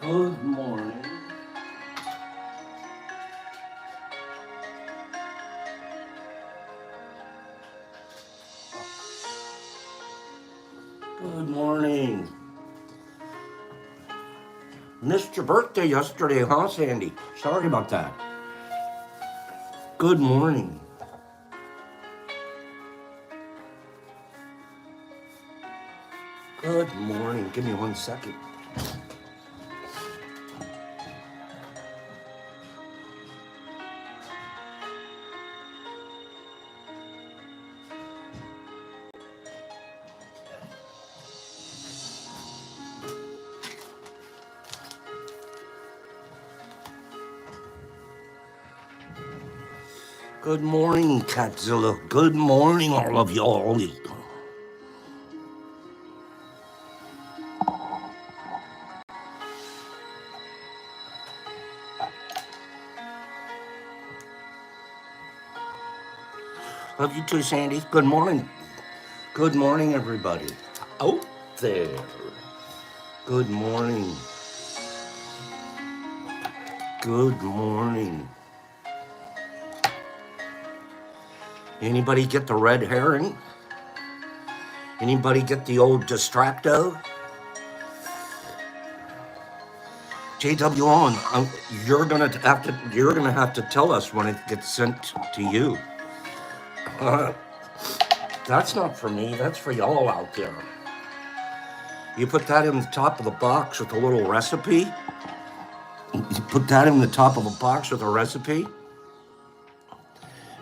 Good morning. Good morning. Missed your birthday yesterday, huh, Sandy? Sorry about that. Good morning. Good morning. Give me 1 second. Good morning, Catzilla. Good morning, all of y'all. Love you too, Sandy. Good morning. Good morning, everybody. Out there. Good morning. Good morning. Anybody get the red herring? Anybody get the old distracto? JW on, you're gonna have to tell us when it gets sent to you. Uh, that's not for me. That's for y'all out there. You put that in the top of the box with a little recipe. You put that in the top of a box with a recipe.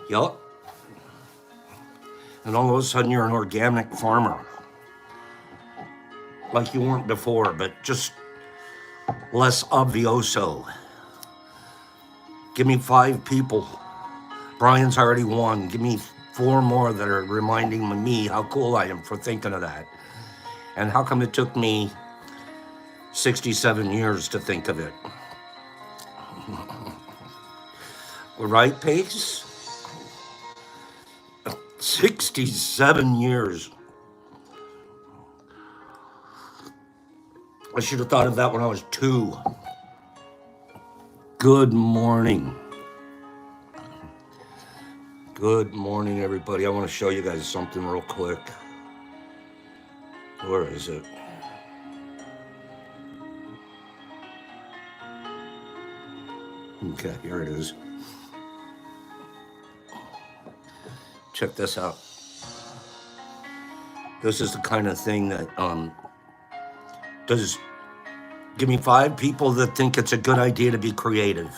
Yup. And all of a sudden you're an organic farmer, like you weren't before, but just less obvioso. Give me 5 people. Brian's already won. Give me 4 more that are reminding me how cool I am for thinking of that. And how come it took me 67 years to think of it? Right, Pace? 67 years. I should have thought of that when I was 2. Good morning. Good morning, everybody. I want to show you guys something real quick. Where is it? Okay, here it is. Check this out. This is the kind of thing that does give me 5 people that think it's a good idea to be creative.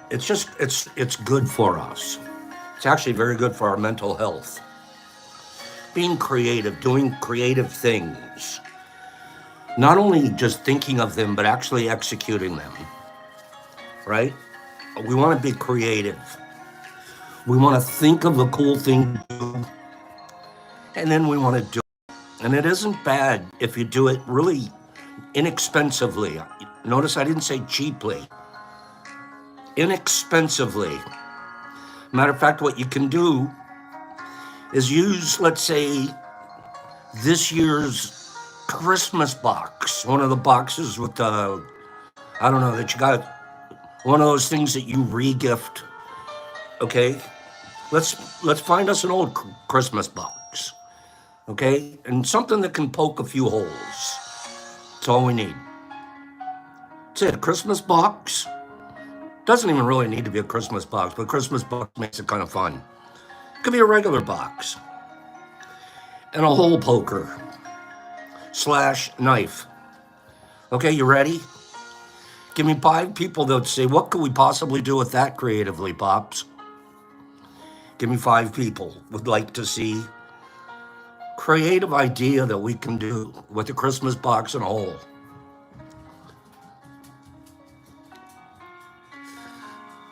It's good for us. It's actually very good for our mental health. Being creative, doing creative things. Not only just thinking of them, but actually executing them. Right? We want to be creative. We want to think of a cool thing to do, and then we want to do it. And it isn't bad if you do it really inexpensively. Notice I didn't say cheaply. Inexpensively. Matter of fact, what you can do is use, let's say, this year's Christmas box. One of the boxes with the, I don't know, that you got, one of those things that you re-gift. Okay? Let's find us an old Christmas box. Okay? And something that can poke a few holes. That's all we need. That's it. Christmas box. Doesn't even really need to be a Christmas box, but Christmas box makes it kind of fun. It could be a regular box. And a hole poker / knife. Okay, you ready? Give me 5 people that would say, what could we possibly do with that creatively, Pops? Give me 5 people would like to see creative idea that we can do with a Christmas box and a hole.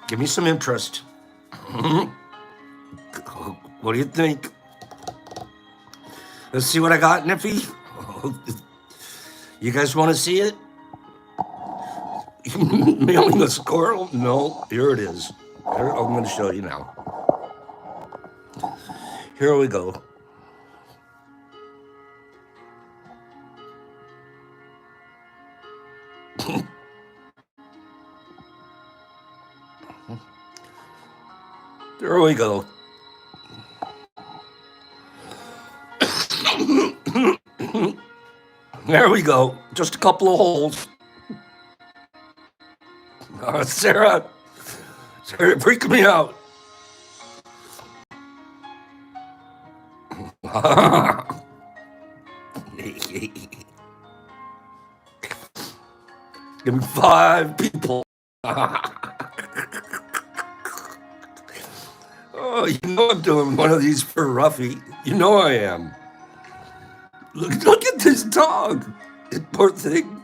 Give me some interest. What do you think? Let's see what I got, Niffy. You guys want to see it? Mailing a squirrel? No, here it is. Here, I'm going to show you now. Here we go. There we go. There we go. Just a couple of holes. Sarah, freaking me out. Give me 5 people. Oh, you know I'm doing one of these for Ruffy. You know I am. Look at this dog. Poor thing.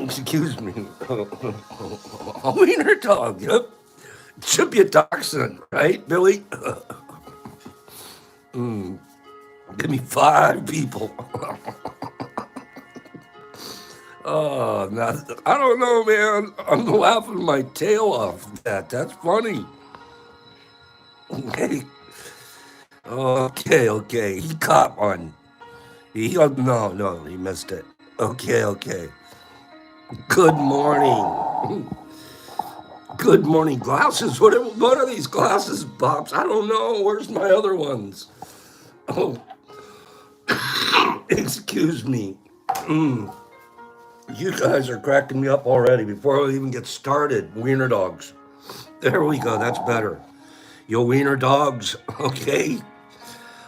Excuse me. A wiener dog. Yep. Should be a dachshund, right, Billy? Give me 5 people. Oh, now, I don't know, man. I'm laughing my tail off at that. That's funny. Okay. Okay. He caught one. No, he missed it. Okay. Good morning. Good morning, glasses. What are these glasses, Bobs? I don't know. Where's my other ones? Oh, excuse me. You guys are cracking me up already before I even get started. Wiener dogs. There we go. That's better. Yo, wiener dogs. Okay.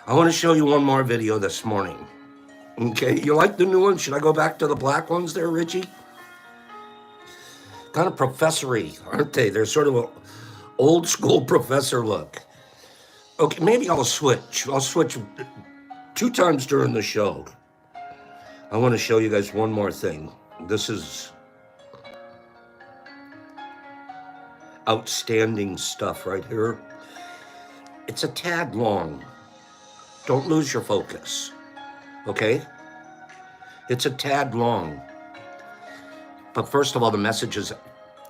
I want to show you one more video this morning. Okay. You like the new one? Should I go back to the black ones there, Richie? Kind of professory, aren't they? They're sort of an old school professor look. Okay, maybe I'll switch. I'll switch 2 times during the show. I want to show you guys one more thing. This is outstanding stuff right here. It's a tad long. Don't lose your focus, okay? It's a tad long. But first of all, the message is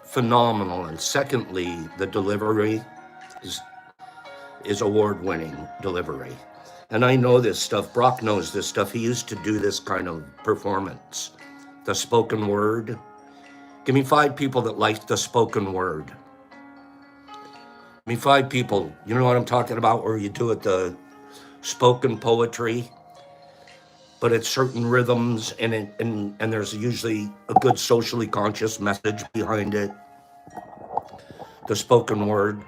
phenomenal. And secondly, the delivery is award-winning delivery. And I know this stuff. Brock knows this stuff. He used to do this kind of performance. The spoken word. Give me 5 people that like the spoken word. Give me 5 people. You know what I'm talking about? Where you do it, the spoken poetry, but it's certain rhythms, and there's usually a good socially conscious message behind it. The spoken word,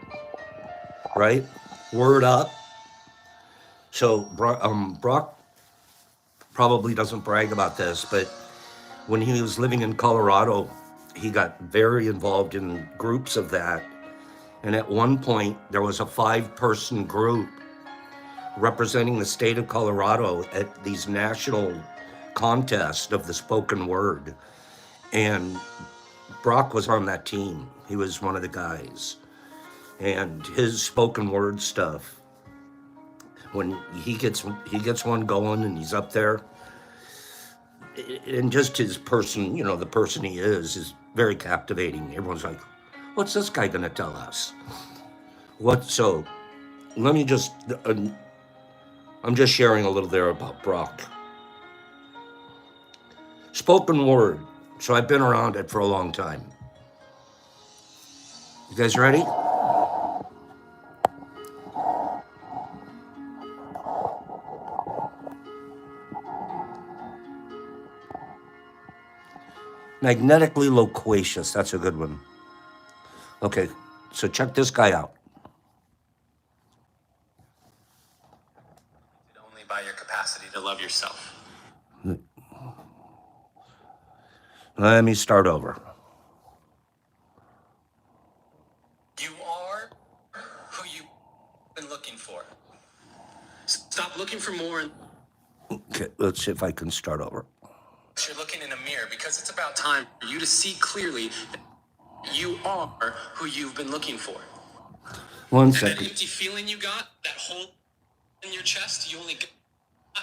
right? Word up. So Brock probably doesn't brag about this, but when he was living in Colorado, he got very involved in groups of that. And at one point, there was a 5-person group representing the state of Colorado at these national contests of the spoken word. And Brock was on that team. He was one of the guys. And his spoken word stuff, when he gets one going and he's up there, and just his person, the person he is very captivating. Everyone's like, what's this guy gonna tell us? So let me just, I'm just sharing a little there about Brock. Spoken word. So I've been around it for a long time. You guys ready? Magnetically loquacious. That's a good one. Okay, so check this guy out. Only by your capacity to love yourself. Let me start over. You are who you've been looking for. Stop looking for more. Okay, let's see if I can start over. You're looking in a mirror because it's about time for you to see clearly that you are who you've been looking for. One second. And that empty feeling you got, that hole in your chest, you only got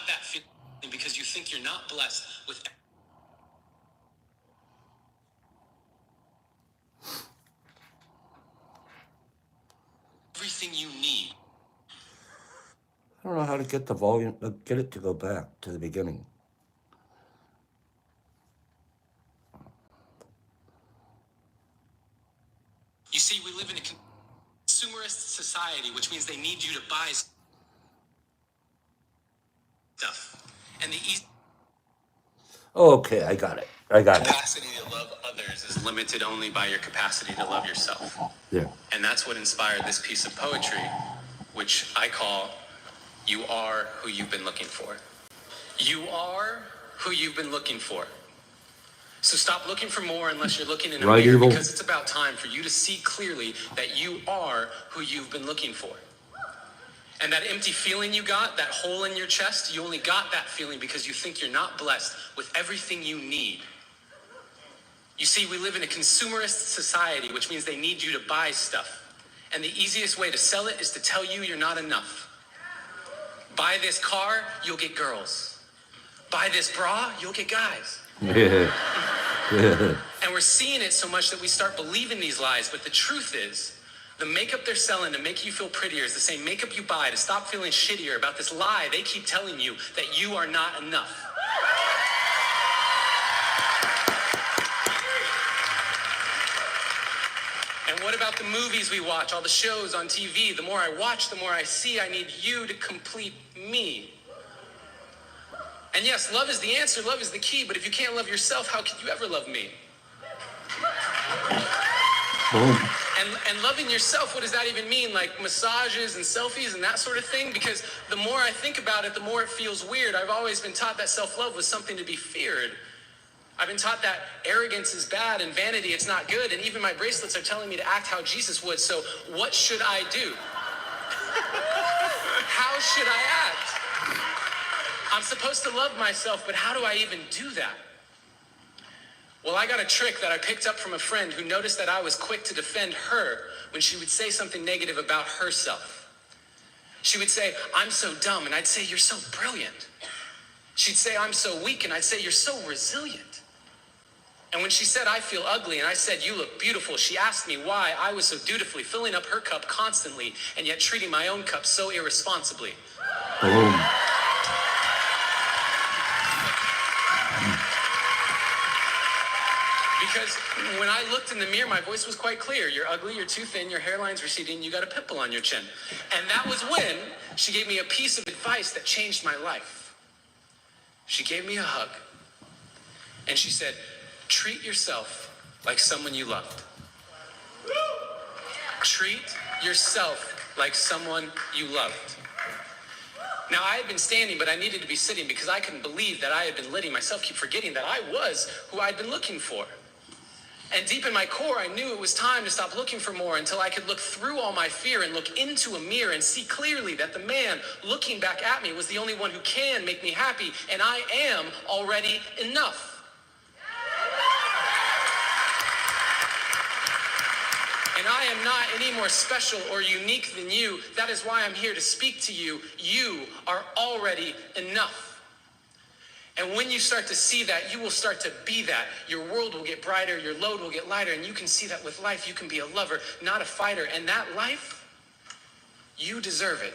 that feeling because you think you're not blessed with everything you need. I don't know how to get the volume, get it to go back to the beginning. You see, we live in a consumerist society, which means they need you to buy stuff. And the easy Okay, I got it. I got it. capacity to love others is limited only by your capacity to love yourself. Yeah. And that's what inspired this piece of poetry, which I call You Are Who You've Been Looking For. You are who you've been looking for. So stop looking for more unless you're looking in a Right, mirror, Evil? because it's about time for you to see clearly that you are who you've been looking for. And that empty feeling you got, that hole in your chest, you only got that feeling because you think you're not blessed with everything you need. You see, we live in a consumerist society, which means they need you to buy stuff. And the easiest way to sell it is to tell you you're not enough. Buy this car, you'll get girls. Buy this bra, you'll get guys. Yeah. And we're seeing it so much that we start believing these lies. But the truth is, the makeup they're selling to make you feel prettier is the same makeup you buy to stop feeling shittier about this lie they keep telling you that you are not enough. And what about the movies we watch, all the shows on TV? The more I watch, the more I see I need you to complete me. And yes, love is the answer, love is the key, but if you can't love yourself, how could you ever love me? Boom. And loving yourself, what does that even mean? Like massages and selfies and that sort of thing? Because the more I think about it, the more it feels weird. I've always been taught that self-love was something to be feared. I've been taught that arrogance is bad and vanity, it's not good. And even my bracelets are telling me to act how Jesus would. So what should I do? How should I act? I'm supposed to love myself, but how do I even do that? Well, I got a trick that I picked up from a friend who noticed that I was quick to defend her when she would say something negative about herself. She would say, I'm so dumb, and I'd say, you're so brilliant. She'd say, I'm so weak, and I'd say, you're so resilient. And when she said, I feel ugly, and I said, you look beautiful, she asked me why I was so dutifully filling up her cup constantly and yet treating my own cup so irresponsibly. Boom. Because when I looked in the mirror, my voice was quite clear. You're ugly, you're too thin, your hairline's receding, you got a pimple on your chin. And that was when she gave me a piece of advice that changed my life. She gave me a hug. And she said, treat yourself like someone you loved. Treat yourself like someone you loved. Now, I had been standing, but I needed to be sitting because I couldn't believe that I had been letting myself keep forgetting that I was who I'd been looking for. And deep in my core, I knew it was time to stop looking for more until I could look through all my fear and look into a mirror and see clearly that the man looking back at me was the only one who can make me happy, and I am already enough. And I am not any more special or unique than you. That is why I'm here to speak to you. You are already enough. And when you start to see that, you will start to be that. Your world will get brighter, your load will get lighter, and you can see that with life. You can be a lover, not a fighter. And that life, you deserve it.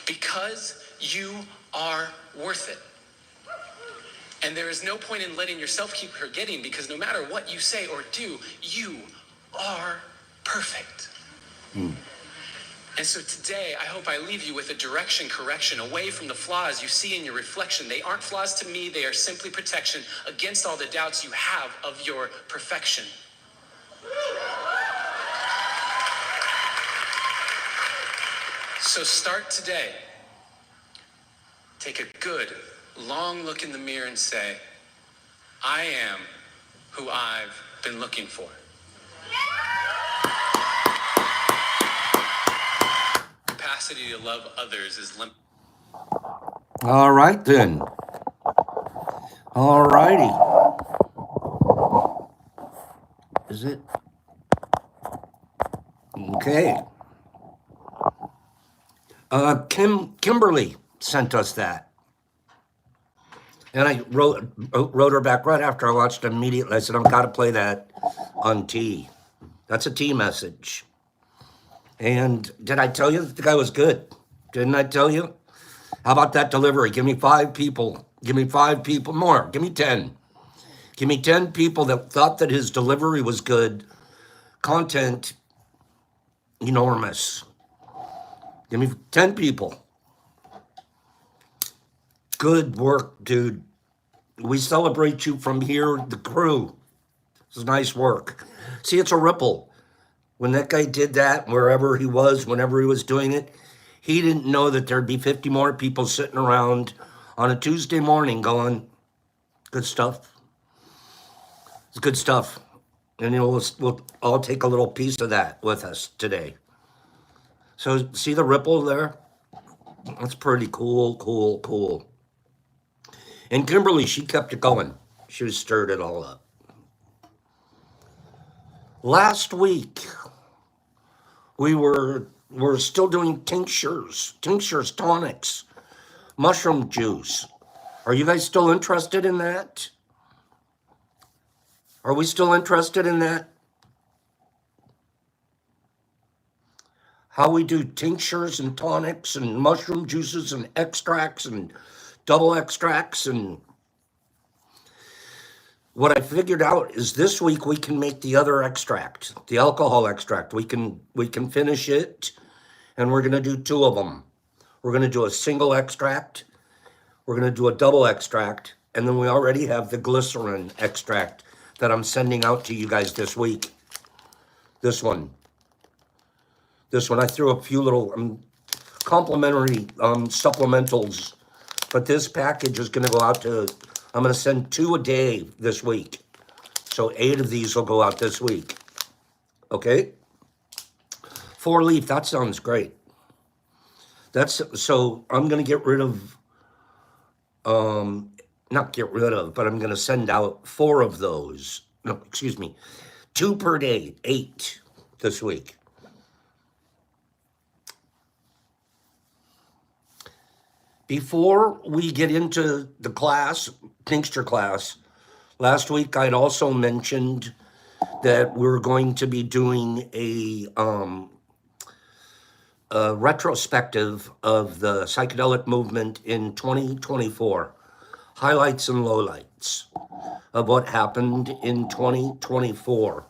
Because you are worth it. And there is no point in letting yourself keep forgetting, because no matter what you say or do, you are perfect. And so today, I hope I leave you with a direction correction away from the flaws you see in your reflection. They aren't flaws to me, they are simply protection against all the doubts you have of your perfection. So start today. Take a good, long look in the mirror and say, I am who I've been looking for. Capacity to love others is limited. All right, then. All righty. Is it? Okay. Kimberly sent us that. And I wrote her back right after I watched it immediately. I said, I've got to play that on T. That's a T message. And did I tell you that the guy was good? Didn't I tell you? How about that delivery? Give me 5 people. Give me 5 people more. Give me 10. Give me 10 people that thought that his delivery was good. Content, enormous. Give me 10 people. Good work, dude. We celebrate you from here, the crew. It's nice work. See, it's a ripple. When that guy did that, wherever he was, whenever he was doing it, he didn't know that there'd be 50 more people sitting around on a Tuesday morning going, good stuff. It's good stuff. And we'll all take a little piece of that with us today. So see the ripple there? That's pretty cool, cool, cool. And Kimberly, she kept it going. She stirred it all up. Last week, we're still doing tinctures, tonics, mushroom juice. Are you guys still interested in that? Are we still interested in that? How we do tinctures and tonics and mushroom juices and extracts and double extracts. And what I figured out is this week we can make the other extract, the alcohol extract. We can finish it, and we're going to do 2 of them. We're going to do a single extract. We're going to do a double extract. And then we already have the glycerin extract that I'm sending out to you guys this week. This one, I threw a few little complimentary supplementals, but this package is going to go out to, I'm going to send 2 a day this week. So 8 of these will go out this week. Okay? 4 leaf, that sounds great. So I'm going to get rid of, not get rid of, but I'm going to send out 4 of those. No, excuse me. 2 per day, 8 this week. Before we get into the class, tincture class, last week I'd also mentioned that we're going to be doing a retrospective of the psychedelic movement in 2024, highlights and lowlights of what happened in 2024.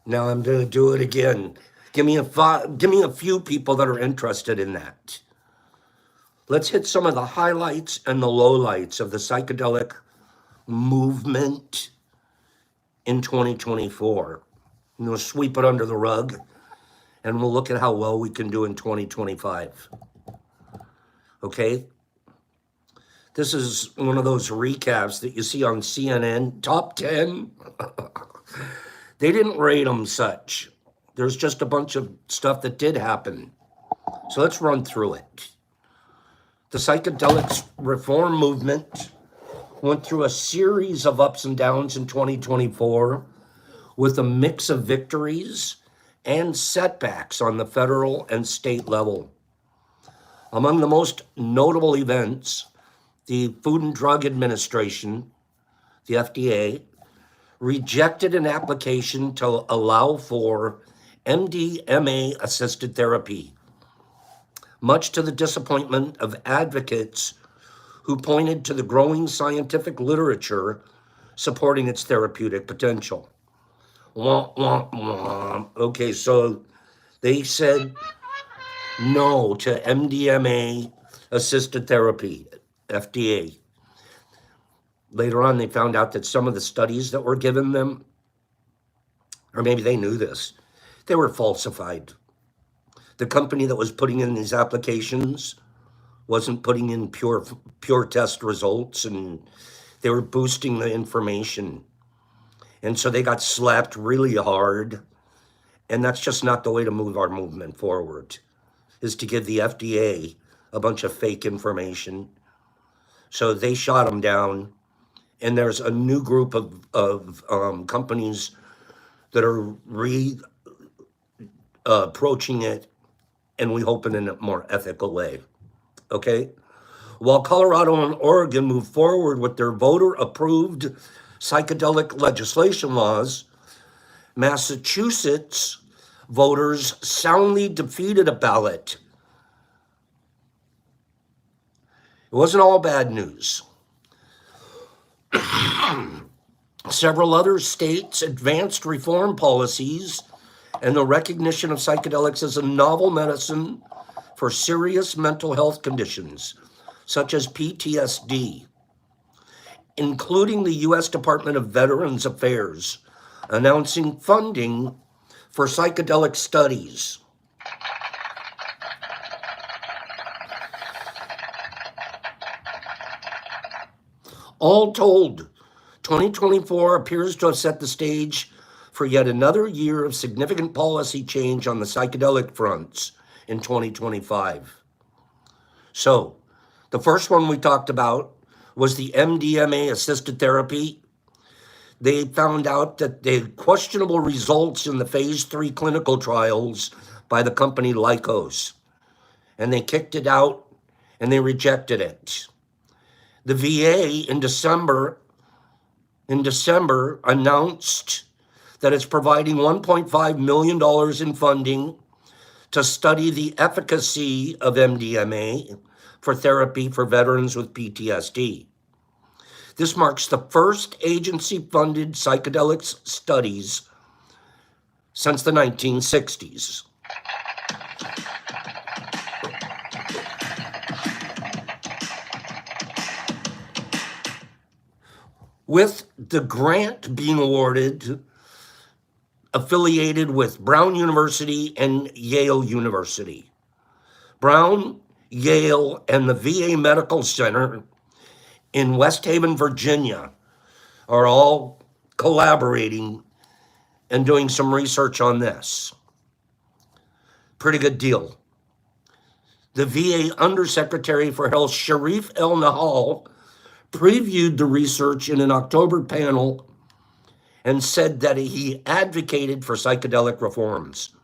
Now I'm going to do it again. Give me a few people that are interested in that. Let's hit some of the highlights and the lowlights of the psychedelic movement in 2024. And we'll sweep it under the rug, and we'll look at how well we can do in 2025. Okay? This is one of those recaps that you see on CNN, top 10. They didn't rate them such. There's just a bunch of stuff that did happen. So let's run through it. The psychedelics reform movement went through a series of ups and downs in 2024 with a mix of victories and setbacks on the federal and state level. Among the most notable events, the Food and Drug Administration, the FDA, rejected an application to allow for MDMA-assisted therapy, much to the disappointment of advocates who pointed to the growing scientific literature supporting its therapeutic potential. Womp, womp, womp. Okay, so they said no to MDMA-assisted therapy, FDA. Later on, they found out that some of the studies that were given them, or maybe they knew this, they were falsified. The company that was putting in these applications wasn't putting in pure test results, and they were boosting the information. And so they got slapped really hard. And that's just not the way to move our movement forward, is to give the FDA a bunch of fake information. So they shot them down. And there's a new group of companies that are approaching it, and we hope in a more ethical way. Okay? While Colorado and Oregon move forward with their voter-approved psychedelic legislation laws, Massachusetts voters soundly defeated a ballot It wasn't all bad news. Several other states advanced reform policies and the recognition of psychedelics as a novel medicine for serious mental health conditions, such as PTSD, including the U.S. Department of Veterans Affairs, announcing funding for psychedelic studies. All told, 2024 appears to have set the stage for yet another year of significant policy change on the psychedelic fronts in 2025. So, the first one we talked about was the MDMA assisted therapy. They found out that they had questionable results in the phase 3 clinical trials by the company Lykos, and they kicked it out and they rejected it. The VA in December announced that it's providing $1.5 million in funding to study the efficacy of MDMA for therapy for veterans with PTSD. This marks the first agency-funded psychedelics studies since the 1960s. With the grant being awarded, affiliated with Brown University and Yale University. Brown, Yale, and the VA Medical Center in West Haven, Virginia, are all collaborating and doing some research on this. Pretty good deal. The VA Undersecretary for Health, Sharif El-Nahal, previewed the research in an October panel and said that he advocated for psychedelic reforms.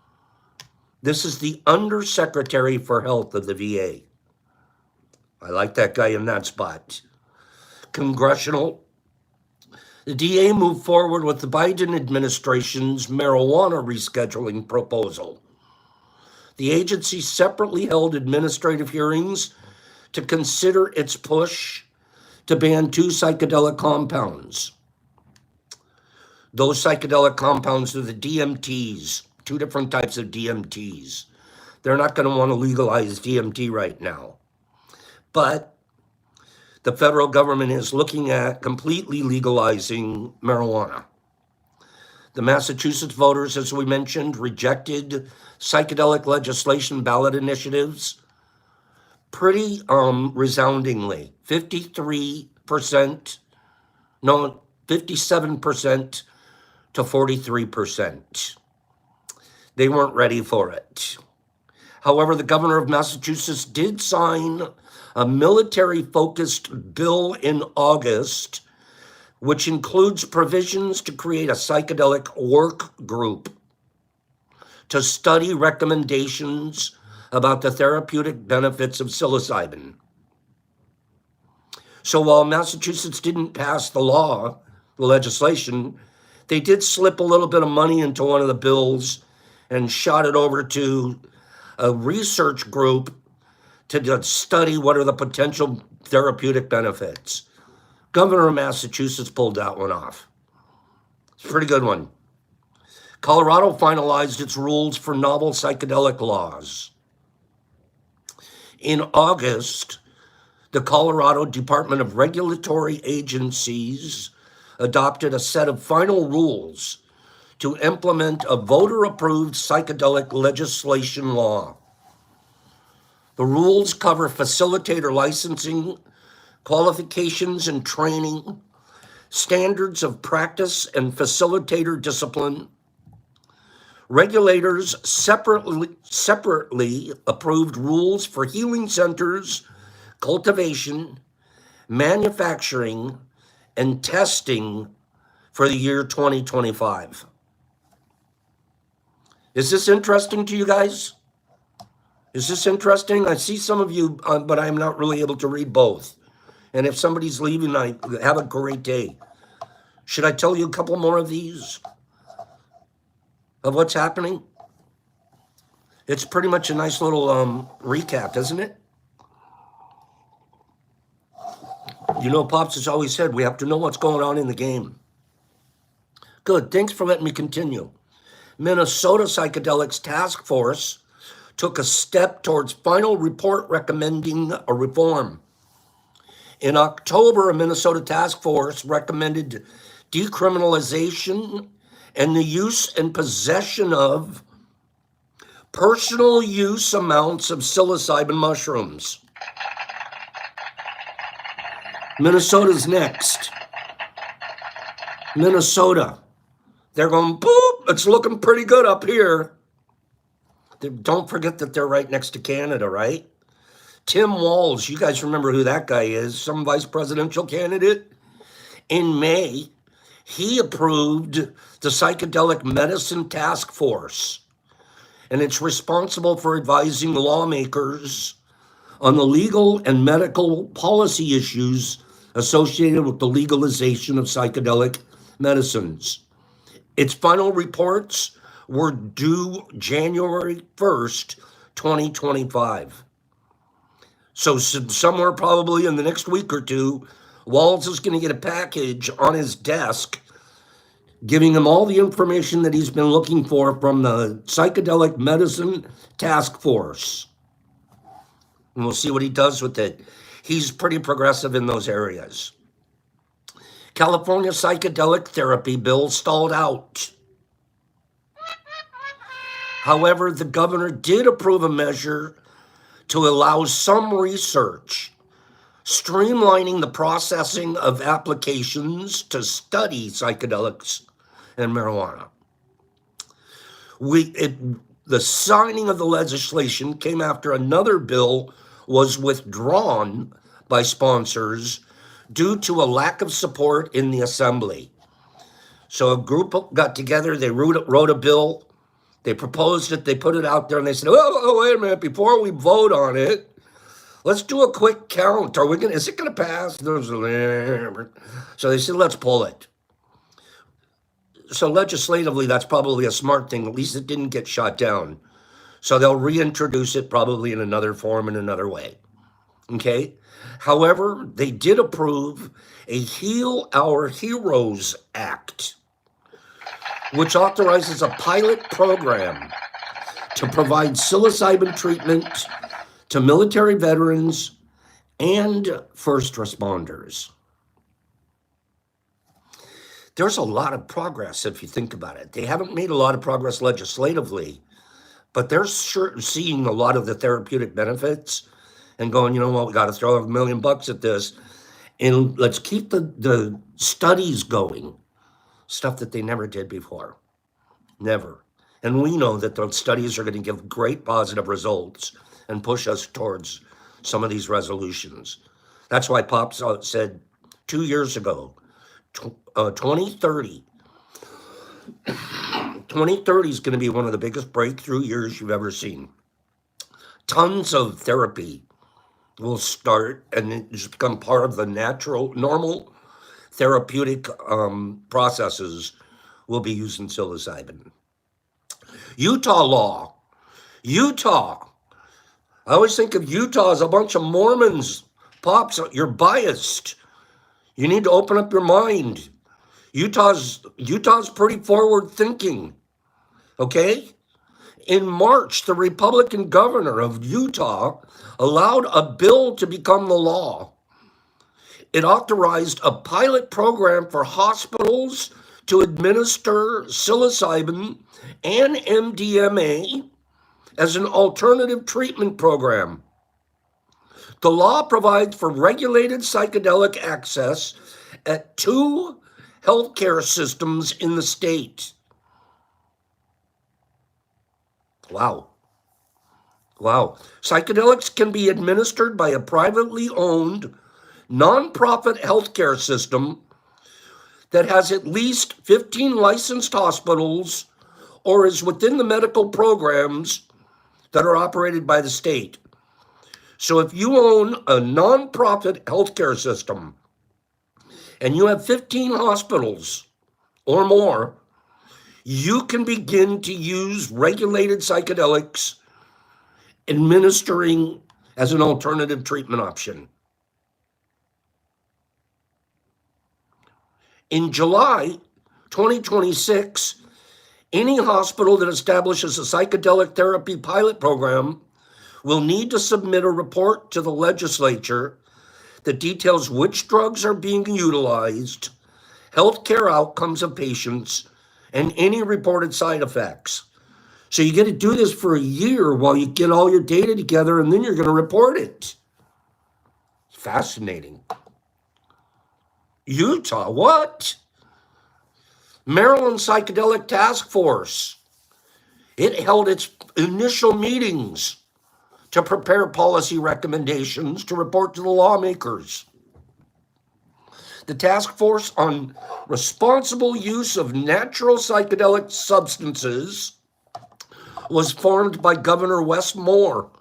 This is the Undersecretary for Health of the VA. I like that guy in that spot. Congressional. The DA moved forward with the Biden administration's marijuana rescheduling proposal. The agency separately held administrative hearings to consider its push to ban 2 psychedelic compounds. Those psychedelic compounds are the DMTs, 2 different types of DMTs. They're not going to want to legalize DMT right now. But the federal government is looking at completely legalizing marijuana. The Massachusetts voters, as we mentioned, rejected psychedelic legislation ballot initiatives pretty resoundingly. 57% to 43%. They weren't ready for it. However, the governor of Massachusetts did sign a military-focused bill in August, which includes provisions to create a psychedelic work group to study recommendations about the therapeutic benefits of psilocybin. So while Massachusetts didn't pass the legislation, they did slip a little bit of money into one of the bills and shot it over to a research group to study what are the potential therapeutic benefits. Governor of Massachusetts pulled that one off. It's a pretty good one. Colorado finalized its rules for novel psychedelic laws. In August, the Colorado Department of Regulatory Agencies adopted a set of final rules to implement a voter-approved psychedelic legislation law. The rules cover facilitator licensing, qualifications and training, standards of practice and facilitator discipline. Regulators separately approved rules for healing centers, cultivation, manufacturing, and testing for the year 2025. Is this interesting to you guys? Is this interesting? I see some of you, but I'm not really able to read both. And if somebody's leaving, have a great day. Should I tell you a couple more of these? Of what's happening? It's pretty much a nice little recap, isn't it? You know, Pops has always said we have to know what's going on in the game. Good. Thanks for letting me continue. Minnesota Psychedelics Task Force took a step towards final report recommending a reform. In October, a Minnesota task force recommended decriminalization and the use and possession of personal use amounts of psilocybin mushrooms. Minnesota's next. Minnesota. They're going, boop, it's looking pretty good up here. Don't forget that they're right next to Canada, right? Tim Walz, you guys remember who that guy is, some vice presidential candidate? In May, he approved the Psychedelic Medicine Task Force, and it's responsible for advising lawmakers on the legal and medical policy issues associated with the legalization of psychedelic medicines. Its final reports were due January 1st, 2025. So somewhere probably in the next week or two, Walz is going to get a package on his desk giving him all the information that he's been looking for from the Psychedelic Medicine Task Force. And we'll see what he does with it. He's pretty progressive in those areas. California psychedelic therapy bill stalled out. However, the governor did approve a measure to allow some research, streamlining the processing of applications to study psychedelics and marijuana. The signing of the legislation came after another bill was withdrawn by sponsors due to a lack of support in the assembly. So a group got together, they wrote a bill, they proposed it, they put it out there, and they said, oh, wait a minute, before we vote on it, let's do a quick count. Is it gonna pass? So they said, let's pull it. So legislatively, that's probably a smart thing. At least it didn't get shot down. So they'll reintroduce it probably in another form, in another way. Okay? However, they did approve a Heal Our Heroes Act, which authorizes a pilot program to provide psilocybin treatment to military veterans and first responders. There's a lot of progress if you think about it. They haven't made a lot of progress legislatively, but they're sure seeing a lot of the therapeutic benefits and going, you know what, we got to throw $1 million at this, and let's keep the studies going, stuff that they never did before. Never. And we know that those studies are going to give great positive results and push us towards some of these resolutions. That's why Pops said 2 years ago, 2030. 2030 is going to be one of the biggest breakthrough years you've ever seen. Tons of therapy will start and it just become part of the normal therapeutic processes will be using psilocybin. Utah law. Utah. I always think of Utah as a bunch of Mormons. Pops, you're biased. You need to open up your mind. Utah's pretty forward thinking. Okay? In March, the Republican governor of Utah allowed a bill to become the law. It authorized a pilot program for hospitals to administer psilocybin and MDMA as an alternative treatment program. The law provides for regulated psychedelic access at 2 healthcare systems in the state. Wow. Psychedelics can be administered by a privately owned nonprofit healthcare system that has at least 15 licensed hospitals or is within the medical programs that are operated by the state. So if you own a nonprofit healthcare system and you have 15 hospitals or more, you can begin to use regulated psychedelics administering as an alternative treatment option. In July 2026, any hospital that establishes a psychedelic therapy pilot program will need to submit a report to the legislature that details which drugs are being utilized, healthcare outcomes of patients, and any reported side effects. So you get to do this for a year while you get all your data together, and then you're going to report it. Fascinating. Utah, what? Maryland Psychedelic Task Force. It held its initial meetings to prepare policy recommendations to report to the lawmakers. The Task Force on Responsible Use of Natural Psychedelic Substances was formed by Governor Wes Moore.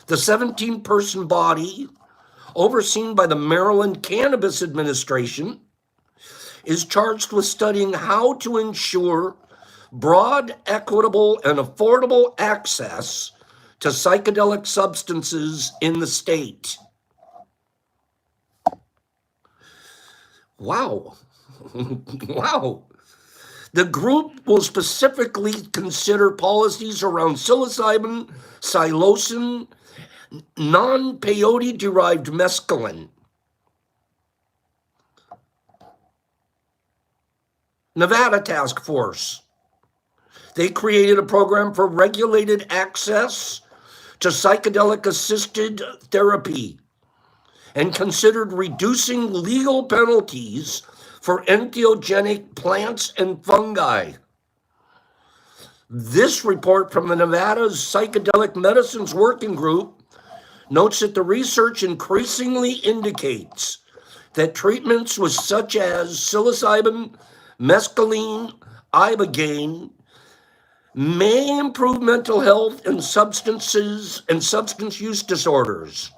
The 17-person body, overseen by the Maryland Cannabis Administration, is charged with studying how to ensure broad, equitable, and affordable access to psychedelic substances in the state. Wow. Wow. The group will specifically consider policies around psilocybin, psilocin, non-peyote-derived mescaline. Nevada Task Force. They created a program for regulated access to psychedelic-assisted therapy and considered reducing legal penalties for entheogenic plants and fungi. This report from the Nevada's Psychedelic Medicines Working Group notes that the research increasingly indicates that treatments with such as psilocybin, mescaline, ibogaine may improve mental health and substance use disorders,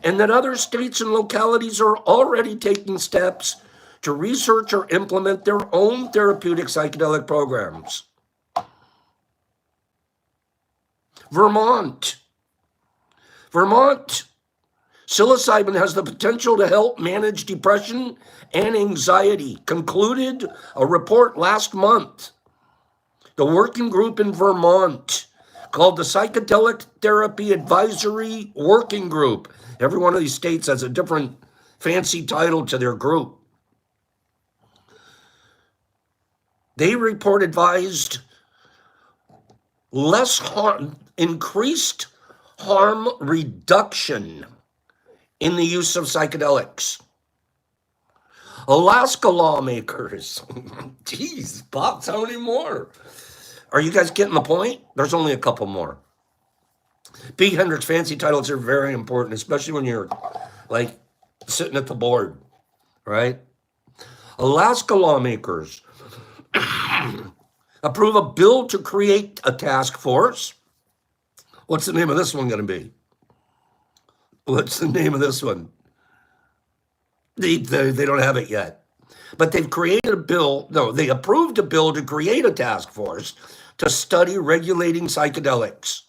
and that other states and localities are already taking steps to research or implement their own therapeutic psychedelic programs. Vermont. Psilocybin has the potential to help manage depression and anxiety, concluded a report last month. The working group in Vermont, called the Psychedelic Therapy Advisory Working Group. Every one of these states has a different fancy title to their group. They report advised increased harm reduction in the use of psychedelics. Alaska lawmakers. Jeez, Bob, how many more? Are you guys getting the point? There's only a couple more. P. Hendricks' fancy titles are very important, especially when you're like sitting at the board, right? Alaska lawmakers approve a bill to create a task force. What's the name of this one going to be? What's the name of this one? They don't have it yet. But they've created a bill. No, they approved a bill to create a task force to study regulating psychedelics.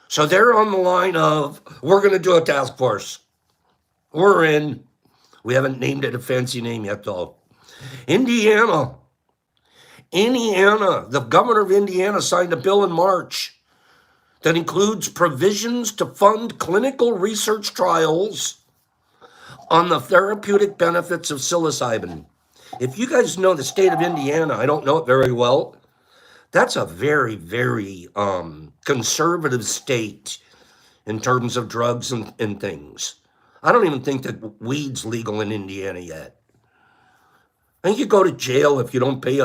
So they're on the line of, we're going to do a task force. We're in. We haven't named it a fancy name yet, though. Indiana. The governor of Indiana signed a bill in March that includes provisions to fund clinical research trials on the therapeutic benefits of psilocybin. If you guys know the state of Indiana, I don't know it very well, that's a very, very conservative state in terms of drugs and things. I don't even think that weed's legal in Indiana yet. I think you go to jail if you don't pay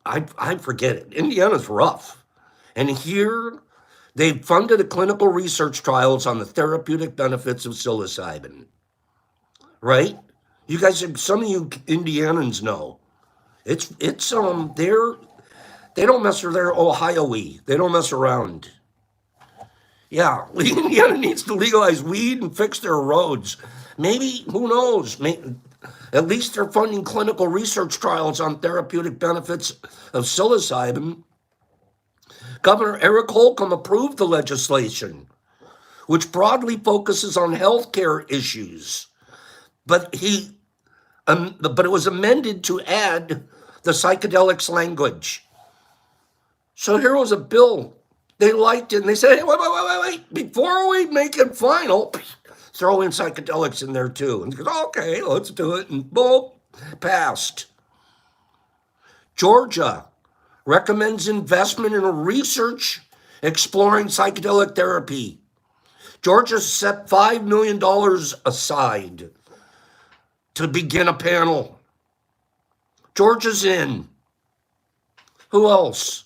I forget it. Indiana's rough. And here, they've funded a clinical research trials on the therapeutic benefits of psilocybin. Right? You guys, some of you Indianans know. They don't mess with their Ohio-y. They don't mess around. Yeah, Indiana needs to legalize weed and fix their roads. Maybe, who knows? At least they're funding clinical research trials on therapeutic benefits of psilocybin. Governor Eric Holcomb approved the legislation, which broadly focuses on healthcare issues, but but it was amended to add the psychedelics language. So here was a bill. They liked it, and they said, hey, wait. Before we make it final, throw in psychedelics in there too. And he goes, okay, let's do it. And boom, passed. Georgia recommends investment in research exploring psychedelic therapy. Georgia set $5 million aside to begin a panel. Georgia's in. Who else?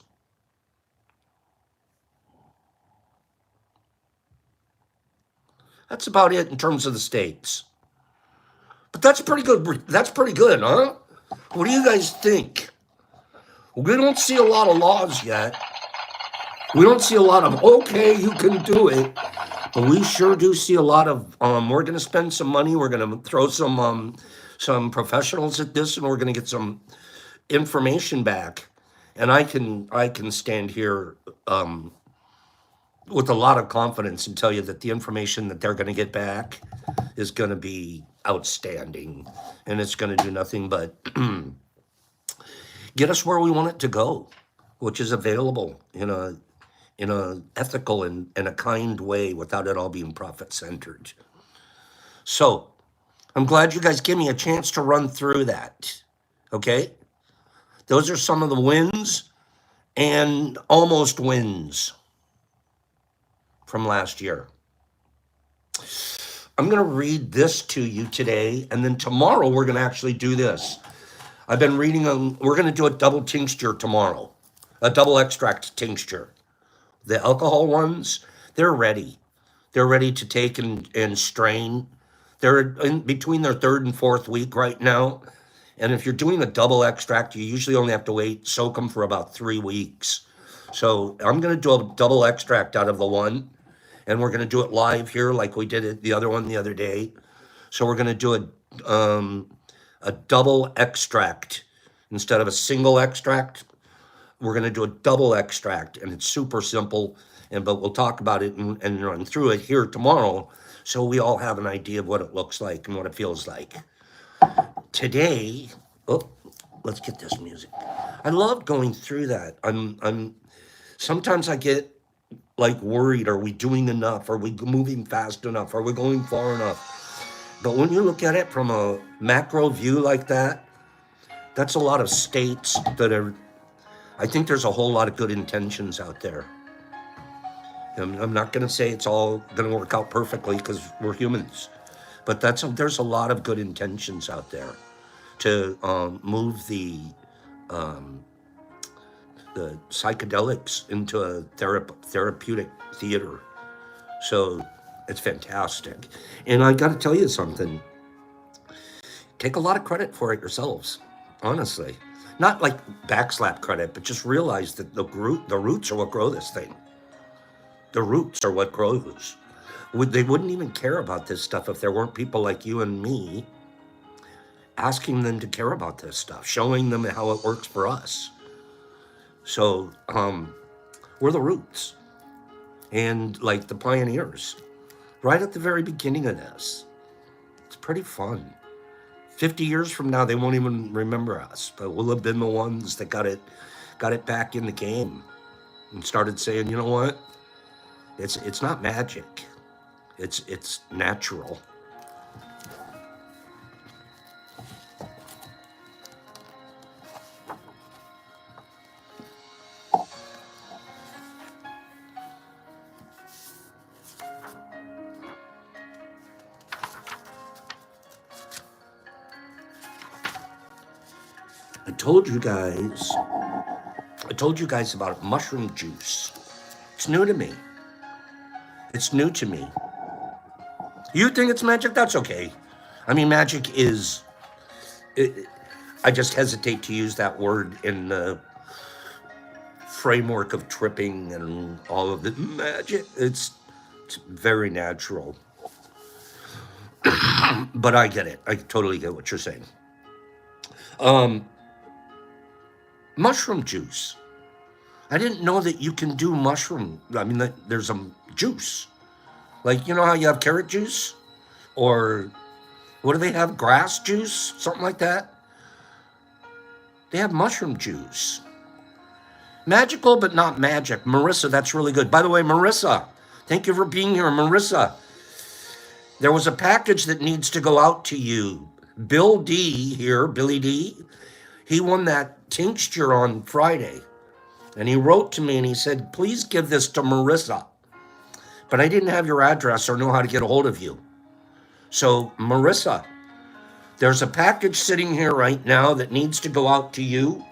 That's about it in terms of the states. But that's pretty good. That's pretty good, huh? What do you guys think? We don't see a lot of laws yet. We don't see a lot of, okay, you can do it. But we sure do see a lot of, we're going to spend some money. We're going to throw some professionals at this, and we're going to get some information back. And I can stand here with a lot of confidence and tell you that the information that they're going to get back is going to be outstanding, and it's going to do nothing but get us where we want it to go, which is available in a ethical and a kind way without it all being profit-centered. So I'm glad you guys gave me a chance to run through that, okay? Those are some of the wins and almost wins from last year. I'm going to read this to you today, and then tomorrow we're going to actually do this. I've been reading them. We're going to do a double tincture tomorrow, a double extract tincture. The alcohol ones, they're ready. They're ready to take and strain. They're in between their third and fourth week right now. And if you're doing a double extract, you usually only have to soak them for about 3 weeks. So I'm going to do a double extract out of the one, and we're going to do it live here like we did it the other one the other day. So we're going to do a double extract instead of a single extract. We're going to do a double extract, and it's super simple. But we'll talk about it and run through it here tomorrow, so we all have an idea of what it looks like and what it feels like. Today, let's get this music. I love going through that. Sometimes I get like worried, are we doing enough? Are we moving fast enough? Are we going far enough? But when you look at it from a macro view like that, that's a lot of states that are, I think there's a whole lot of good intentions out there. I'm not going to say it's all going to work out perfectly because we're humans, but there's a lot of good intentions out there to move the psychedelics into a therapeutic theater. So it's fantastic. And I got to tell you something. Take a lot of credit for it yourselves, honestly. Not like backslap credit, but just realize that the roots are what grow this thing. The roots are what grows. They wouldn't even care about this stuff if there weren't people like you and me asking them to care about this stuff, showing them how it works for us. So we're the roots and like the pioneers right at the very beginning of this. It's pretty fun. 50 years from now, they won't even remember us, but we'll have been the ones that got it back in the game and started saying, you know what? It's not magic. It's natural. I told you guys about mushroom juice. It's new to me. It's new to me. You think it's magic? That's okay. I mean, magic is... I just hesitate to use that word in the framework of tripping and all of the magic. It's very natural. But I get it. I totally get what you're saying. Mushroom juice. I didn't know that you can do mushroom. I mean, there's a juice. Like, you know how you have carrot juice? Or What do they have? Grass juice? Something like that? They have mushroom juice. Magical, but not magic. Marissa, that's really good. By the way, Marissa, thank you for being here. Marissa, there was a package that needs to go out to you. Bill D here, Billy D, he won that tincture on Friday. And he wrote to me and he said, please give this to Marissa. But I didn't have your address or know how to get a hold of you. So, Marissa, there's a package sitting here right now that needs to go out to you.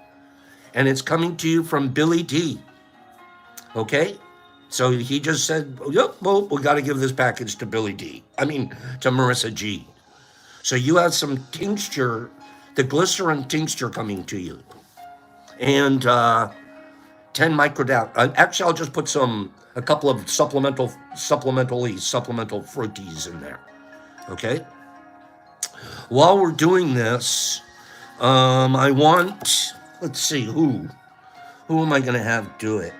And it's coming to you from Billy D. Okay? So he just said, yep, well, we got to give this package to Billy D. I mean, to Marissa G. So you have some tincture, the glycerin tincture coming to you. And 10 microdot. Actually, I'll just put a couple of supplemental fruities in there. Okay? While we're doing this, I want, let's see, who am I going to have do it?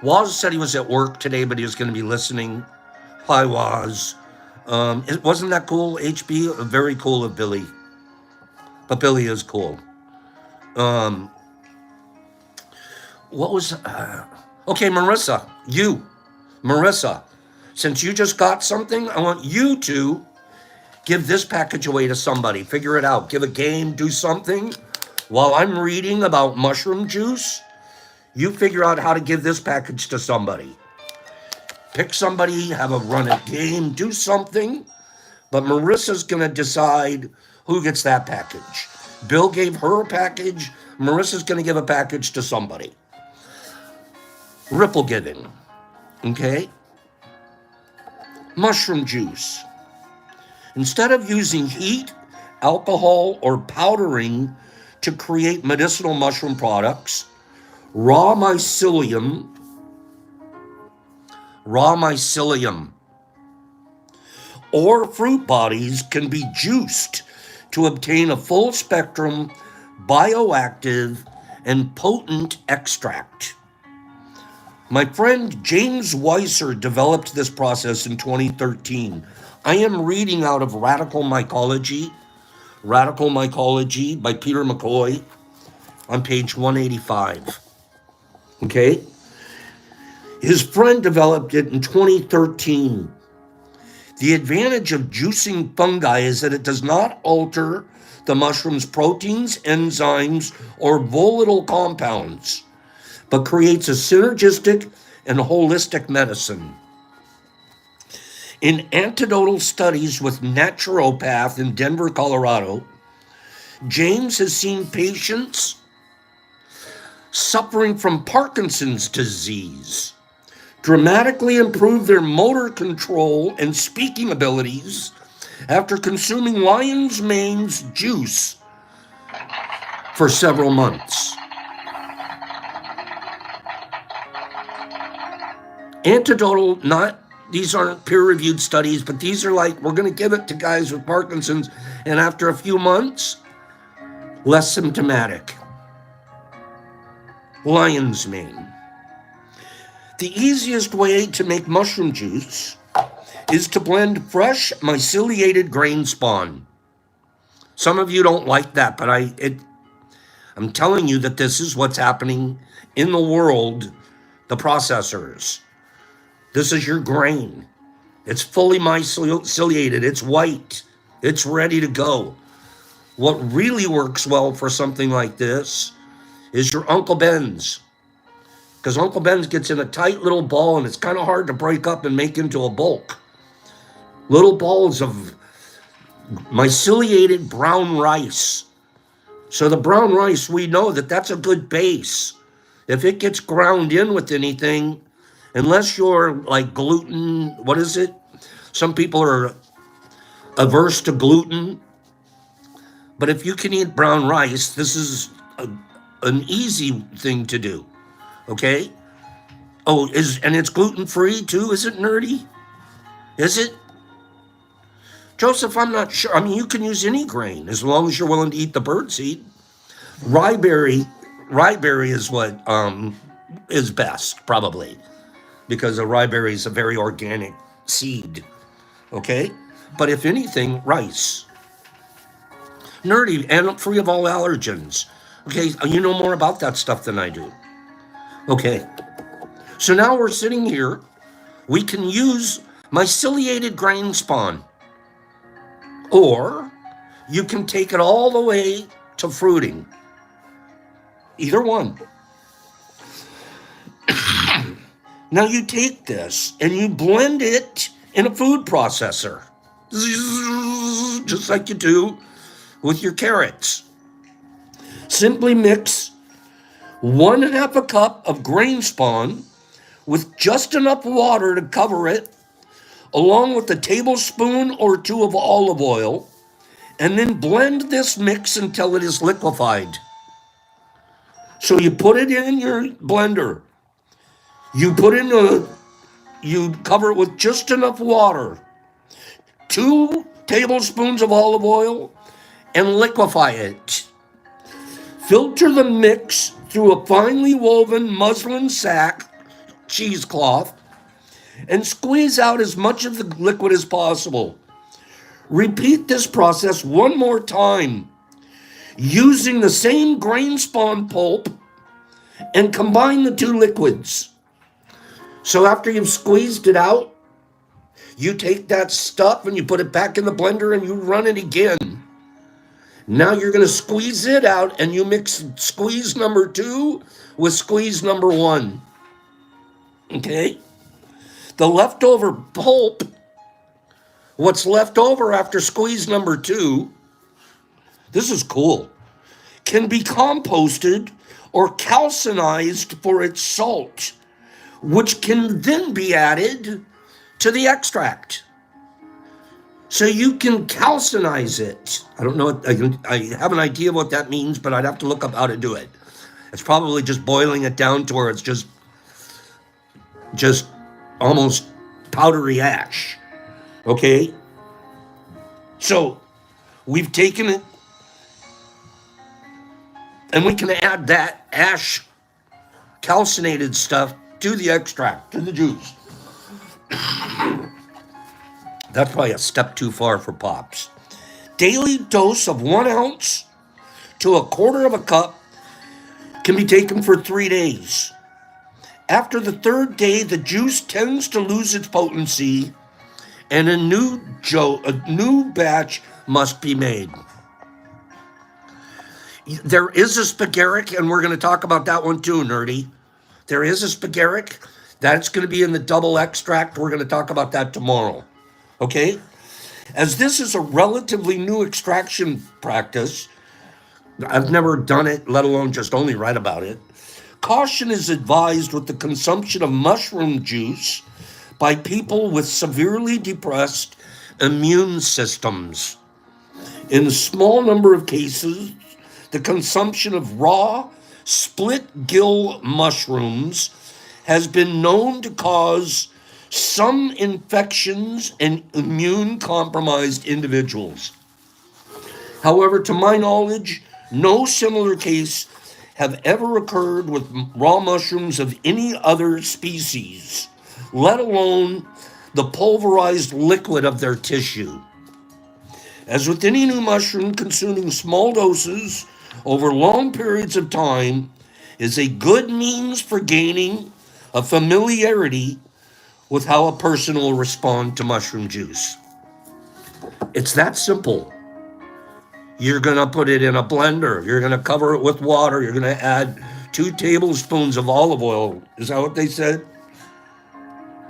Waz said he was at work today, but he was going to be listening. Hi, Waz. Wasn't that cool, HB? Very cool of Billy. But Billy is cool. What was... okay, Marissa, since you just got something, I want you to give this package away to somebody. Figure it out. Give a game, do something. While I'm reading about mushroom juice, you figure out how to give this package to somebody. Pick somebody, have a run a game, do something. But Marissa's going to decide who gets that package. Bill gave her a package. Marissa's going to give a package to somebody. Ripple giving. Okay? Mushroom juice. Instead of using heat, alcohol, or powdering to create medicinal mushroom products, raw mycelium, or fruit bodies can be juiced to obtain a full spectrum, bioactive, and potent extract. My friend James Weiser developed this process in 2013. I am reading out of Radical Mycology by Peter McCoy on page 185. Okay? His friend developed it in 2013. The advantage of juicing fungi is that it does not alter the mushroom's proteins, enzymes, or volatile compounds, but creates a synergistic and holistic medicine. In anecdotal studies with naturopath in Denver, Colorado, James has seen patients suffering from Parkinson's disease dramatically improve their motor control and speaking abilities after consuming lion's mane's juice for several months. Anecdotal, these aren't peer-reviewed studies, but these are like, we're going to give it to guys with Parkinson's, and after a few months, less symptomatic. Lion's mane. The easiest way to make mushroom juice is to blend fresh myceliated grain spawn. Some of you don't like that, but I'm telling you that this is what's happening in the world, the processors. This is your grain. It's fully myceliated. It's white. It's ready to go. What really works well for something like this is your Uncle Ben's. Because Uncle Ben's gets in a tight little ball and it's kind of hard to break up and make into a bulk. Little balls of myceliated brown rice. So the brown rice, we know that that's a good base. If it gets ground in with anything, unless you're like gluten, what is it? Some people are averse to gluten. But if you can eat brown rice, this is an easy thing to do. Okay? Oh, and it's gluten-free too? Is it nerdy? Is it? Joseph, I'm not sure. I mean, you can use any grain as long as you're willing to eat the birdseed. Ryeberry is what is best, probably, because a ryeberry is a very organic seed, okay? But if anything, rice. Nerdy and free of all allergens. Okay, you know more about that stuff than I do. Okay, so now we're sitting here. We can use myceliated grain spawn, or you can take it all the way to fruiting. Either one. Now you take this and you blend it in a food processor, just like you do with your carrots. Simply mix 1/2 cup of grain spawn with just enough water to cover it, along with a tablespoon or 2 of olive oil, and then blend this mix until it is liquefied. So you put it in your blender. You cover it with just enough water, 2 tablespoons of olive oil, and liquefy it. Filter the mix through a finely woven muslin sack, cheesecloth, and squeeze out as much of the liquid as possible. Repeat this process one more time, using the same grain spawn pulp, and combine the 2 liquids. So after you've squeezed it out, you take that stuff and you put it back in the blender and you run it again. Now you're going to squeeze it out and you mix squeeze number 2 with squeeze number 1. Okay? The leftover pulp, what's left over after squeeze number 2, this is cool, can be composted or calcinized for its salt, which can then be added to the extract. So you can calcinize it. I don't know, I have an idea of what that means, but I'd have to look up how to do it. It's probably just boiling it down to where it's just almost powdery ash. Okay? So we've taken it, and we can add that ash calcinated stuff to the extract, to the juice. That's probably a step too far for Pops. Daily dose of 1 ounce to 1/4 cup can be taken for 3 days. After the 3rd day, the juice tends to lose its potency, and a new batch must be made. There is a spaghetic, and we're going to talk about that one too, Nerdy. There is a spaghetic. That's going to be in the double extract. We're going to talk about that tomorrow. Okay? As this is a relatively new extraction practice, I've never done it, let alone just only read about it. Caution is advised with the consumption of mushroom juice by people with severely depressed immune systems. In a small number of cases, the consumption of raw, split-gill mushrooms has been known to cause some infections in immune-compromised individuals. However, to my knowledge, no similar case have ever occurred with raw mushrooms of any other species, let alone the pulverized liquid of their tissue. As with any new mushroom, consuming small doses over long periods of time is a good means for gaining a familiarity with how a person will respond to mushroom juice. It's that simple. You're going to put it in a blender. You're going to cover it with water. You're going to add 2 tablespoons of olive oil. Is that what they said?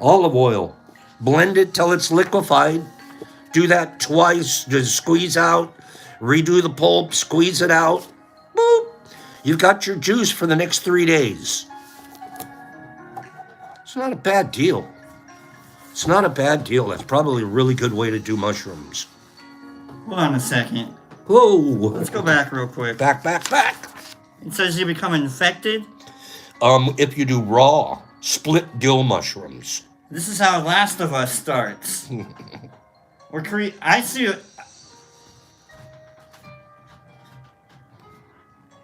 Olive oil. Blend it till it's liquefied. Do that twice. Just squeeze out. Redo the pulp. Squeeze it out. Boop. You've got your juice for the next 3 days. It's not a bad deal. It's not a bad deal. That's probably a really good way to do mushrooms. Hold on a second. Whoa. Let's go back real quick. Back. It says you become infected. If you do raw, split gill mushrooms. This is how Last of Us starts. I see it.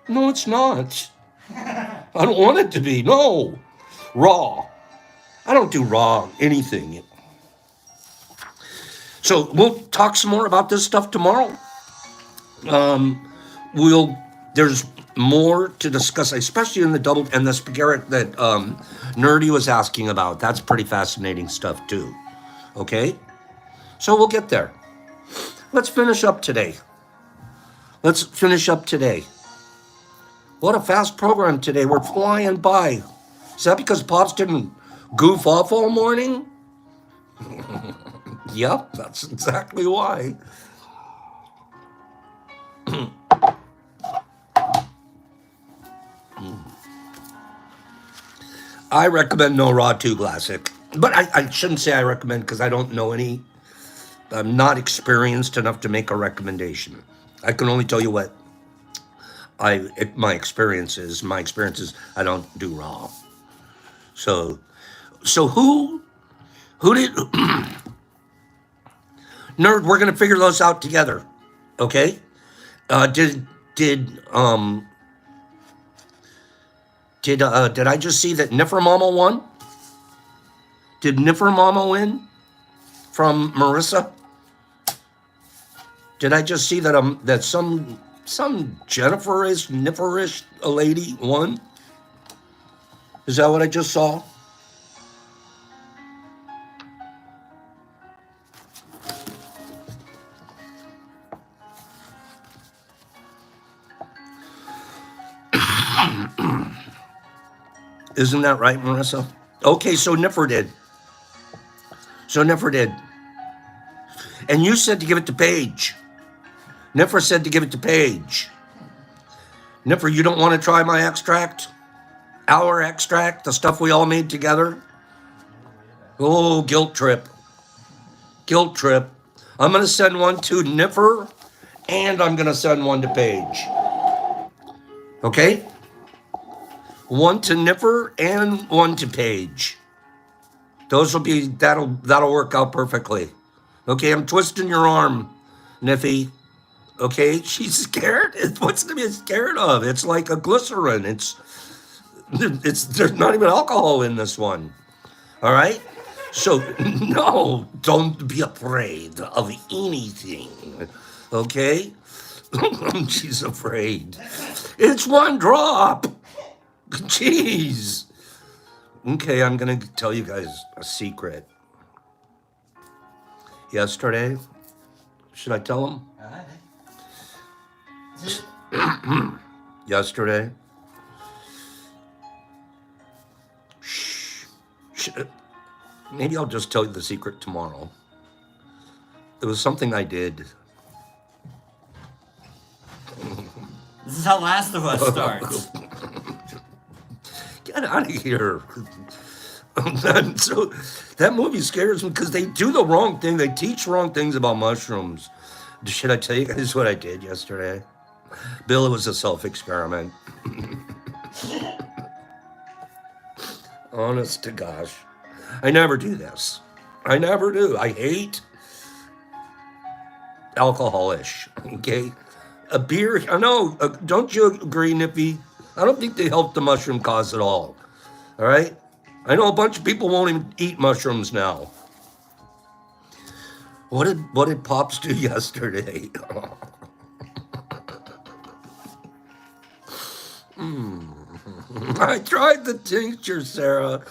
No, it's not. I don't want it to be. No. Raw. I don't do raw anything. So we'll talk some more about this stuff tomorrow. We'll there's more to discuss, especially in the double and the spaghetti that Nerdy was asking about. That's pretty fascinating stuff too. Okay, so we'll get there. Let's finish up today. Let's finish up today. What a fast program today. We're flying by. Is that because Pops didn't goof off all morning? Yep, that's exactly why. I recommend no raw 2 classic. But I shouldn't say I recommend because I don't know any. I'm not experienced enough to make a recommendation. I can only tell you what my experience is. My experience is I don't do raw. So who did Nerd? We're gonna figure those out together. Okay? Did I just see that Niffer Mama won? Did Niffer Mama win from Marissa? Did I just see that that some Jennifer-ish, Niffer-ish a lady won? Is that what I just saw? Isn't that right, Marissa? Okay, so Niffer did. And you said to give it to Paige. Niffer said to give it to Paige. Niffer, you don't want to try my extract? Our extract, the stuff we all made together? Oh, guilt trip. Guilt trip. I'm going to send one to Niffer, and I'm going to send one to Paige. Okay? One to Niffer and one to Paige. That'll work out perfectly. Okay, I'm twisting your arm, Niffy. Okay, she's scared. What's to be scared of? It's like a glycerin. There's not even alcohol in this one. All right? So no, don't be afraid of anything. Okay? She's afraid. It's one drop. Jeez. Okay, I'm gonna tell you guys a secret. Yesterday, should I tell them? Yesterday. Shh. Maybe I'll just tell you the secret tomorrow. It was something I did. This is how Last of Us starts. Get out of here. So that movie scares me because they do the wrong thing. They teach wrong things about mushrooms. Should I tell you guys what I did yesterday? Bill, it was a self-experiment. Honest to gosh. I never do this. I never do. I hate alcohol-ish, okay? A beer, I know, don't you agree, Nippy? I don't think they help the mushroom cause at all right? I know a bunch of people won't even eat mushrooms now. What did Pops do yesterday? I tried the tincture, Sarah,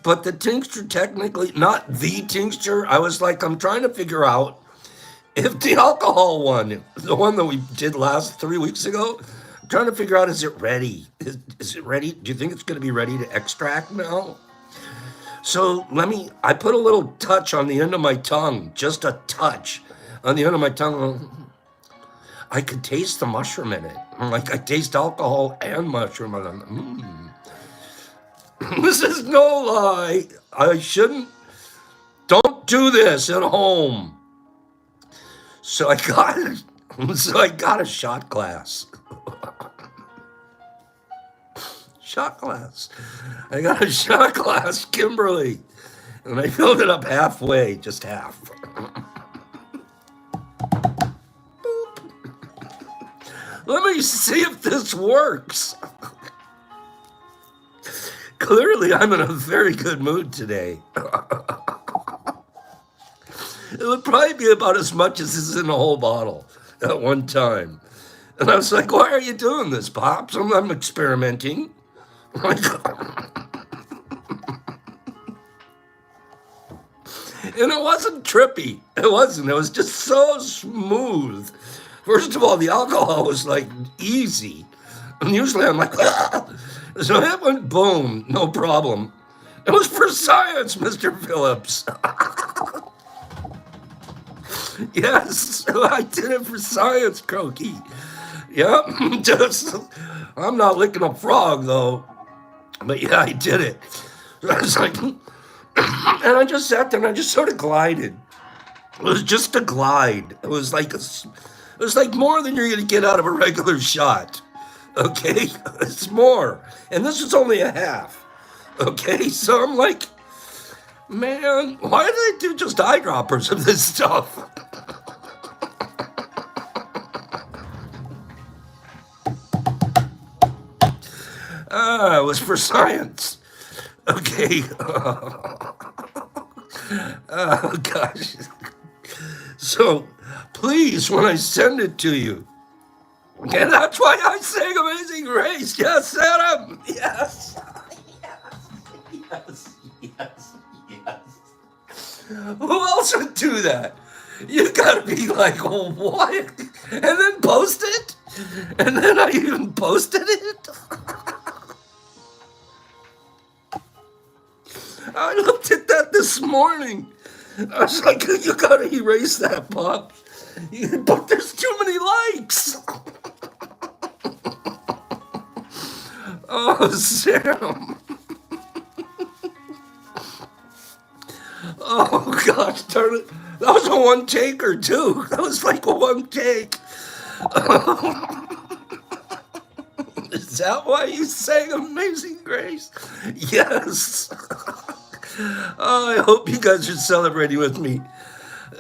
but the tincture technically, not the tincture. I was like, I'm trying to figure out if the alcohol one, the one that we did 3 weeks ago, I'm trying to figure out, is it ready? Is it ready? Do you think it's going to be ready to extract now? So I put a little touch on the end of my tongue, just a touch on the end of my tongue. I could taste the mushroom in it. Like I taste alcohol and mushroom. This is no lie. I shouldn't. Don't do this at home. So I got a shot glass. Shot glass. I got a shot glass, Kimberly. And I filled it up halfway, just half. Let me see if this works. Clearly, I'm in a very good mood today. It would probably be about as much as is in a whole bottle at one time. And I was like, why are you doing this, Pops? I'm experimenting. Like, and it wasn't trippy. It wasn't. It was just so smooth. First of all, the alcohol was like easy. And usually I'm like, ah. So it went boom, no problem. It was for science, Mr. Phillips. Yes, I did it for science, Croaky. Yep, just, I'm not licking a frog though. But yeah, I did it. I was like, and I just sat there and I just sort of glided. It was just a glide. It was like more than you're gonna get out of a regular shot. Okay, it's more, and this is only a half. Okay, so I'm like, man, why do they do just eyedroppers of this stuff? It was for science. Okay. Oh, gosh. So, please, when I send it to you, and that's why I sang Amazing Grace. Yes, Adam. Yes. Yes. Yes. Yes. Who else would do that? You gotta be like, oh, what? And then post it? And then I even posted it? I looked at that this morning. I was like, you gotta erase that, Pop. But there's too many likes. Oh, Sam. Oh, gosh, darn it. That was a one taker, too. That was like a one take. Is that why you sang Amazing Grace? Yes. Oh, I hope you guys are celebrating with me.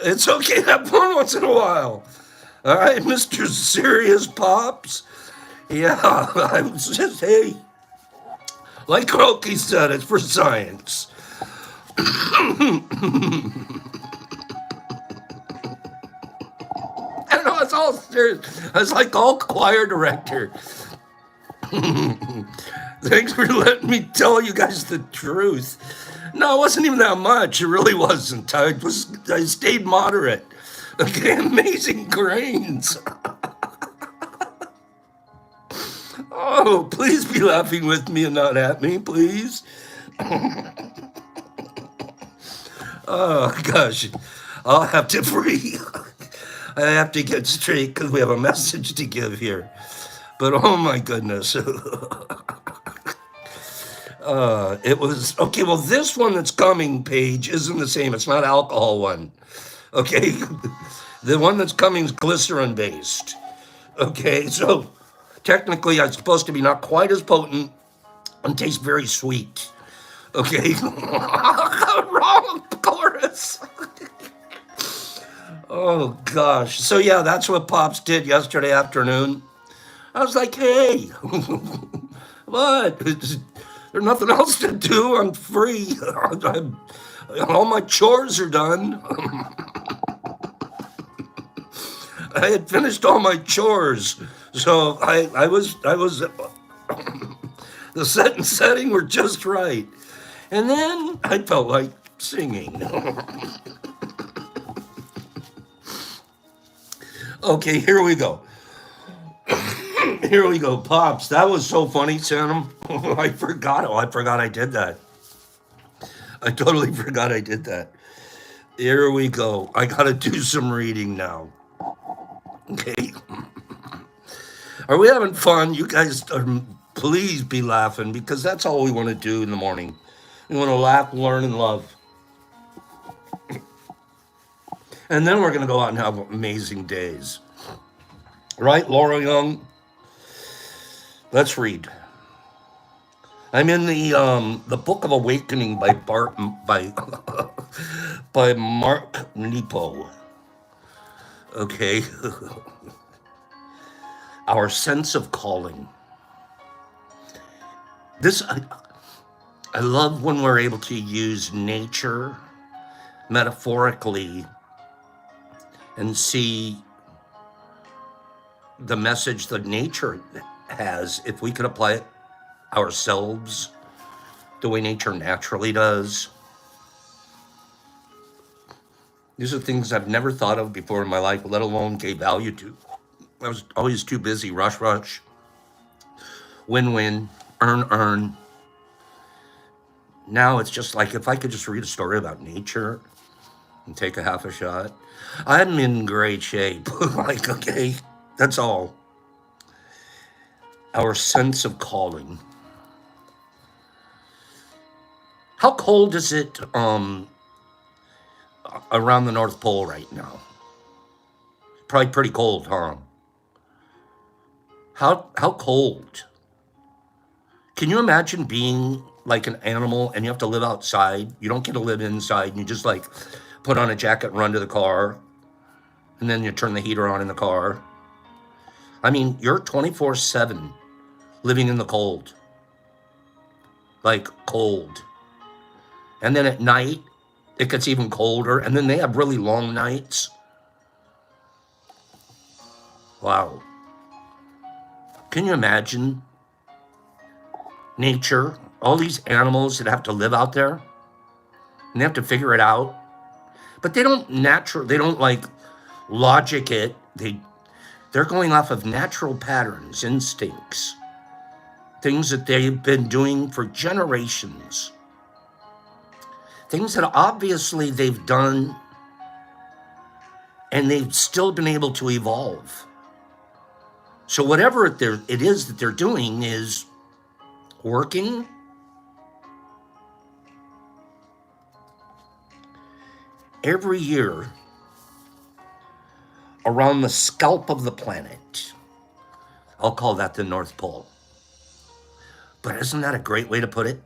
It's okay to have fun once in a while. All right, Mr. Serious Pops. Yeah, I was just, hey, like Croaky said, it's for science. I know, it's all serious. I was like all choir director. Thanks for letting me tell you guys the truth. No, it wasn't even that much. It really wasn't. I stayed moderate. Okay, amazing grains. Oh, please be laughing with me and not at me, please. Oh, gosh. I'll have to I have to get straight because we have a message to give here. But oh my goodness. It was, okay, well, this one that's coming, Paige, isn't the same. It's not alcohol one. Okay? The one that's coming is glycerin based. Okay, so technically it's supposed to be not quite as potent and taste very sweet. Okay? Wrong chorus. Oh, gosh. So, yeah, that's what Pops did yesterday afternoon. I was like, hey, what? There's nothing else to do. I'm free. All my chores are done. I had finished all my chores. So I was, the set and setting were just right. And then I felt like singing. Okay, here we go. Here we go, Pops. That was so funny, Sam. I forgot. Oh, I forgot I did that. I totally forgot I did that. Here we go. I gotta do some reading now. Okay. Are we having fun? You guys, please be laughing because that's all we want to do in the morning. We want to laugh, learn, and love. And then we're going to go out and have amazing days. Right, Laura Young? Let's read. I'm in the Book of Awakening by by Mark Nepo. Okay. Our sense of calling. This I love when we're able to use nature metaphorically and see the message that nature has if we could apply it ourselves the way nature naturally does. These are things I've never thought of before in my life, let alone gave value to. I was always too busy, rush, win, earn. Now it's just like if I could just read a story about nature and take a half a shot, I'm in great shape. Like, okay, that's all. Our sense of calling. How cold is it around the North Pole right now? Probably pretty cold, huh? How cold? Can you imagine being like an animal and you have to live outside? You don't get to live inside and you just like put on a jacket and run to the car and then you turn the heater on in the car. I mean, you're 24/7 living in the cold. Like cold. And then at night, it gets even colder. And then they have really long nights. Wow. Can you imagine nature, all these animals that have to live out there and they have to figure it out, but they don't like logic it. They're going off of natural patterns, instincts, things that they've been doing for generations, things that obviously they've done and they've still been able to evolve. So whatever it is that they're doing is working. Every year, around the scalp of the planet, I'll call that the North Pole. But isn't that a great way to put it?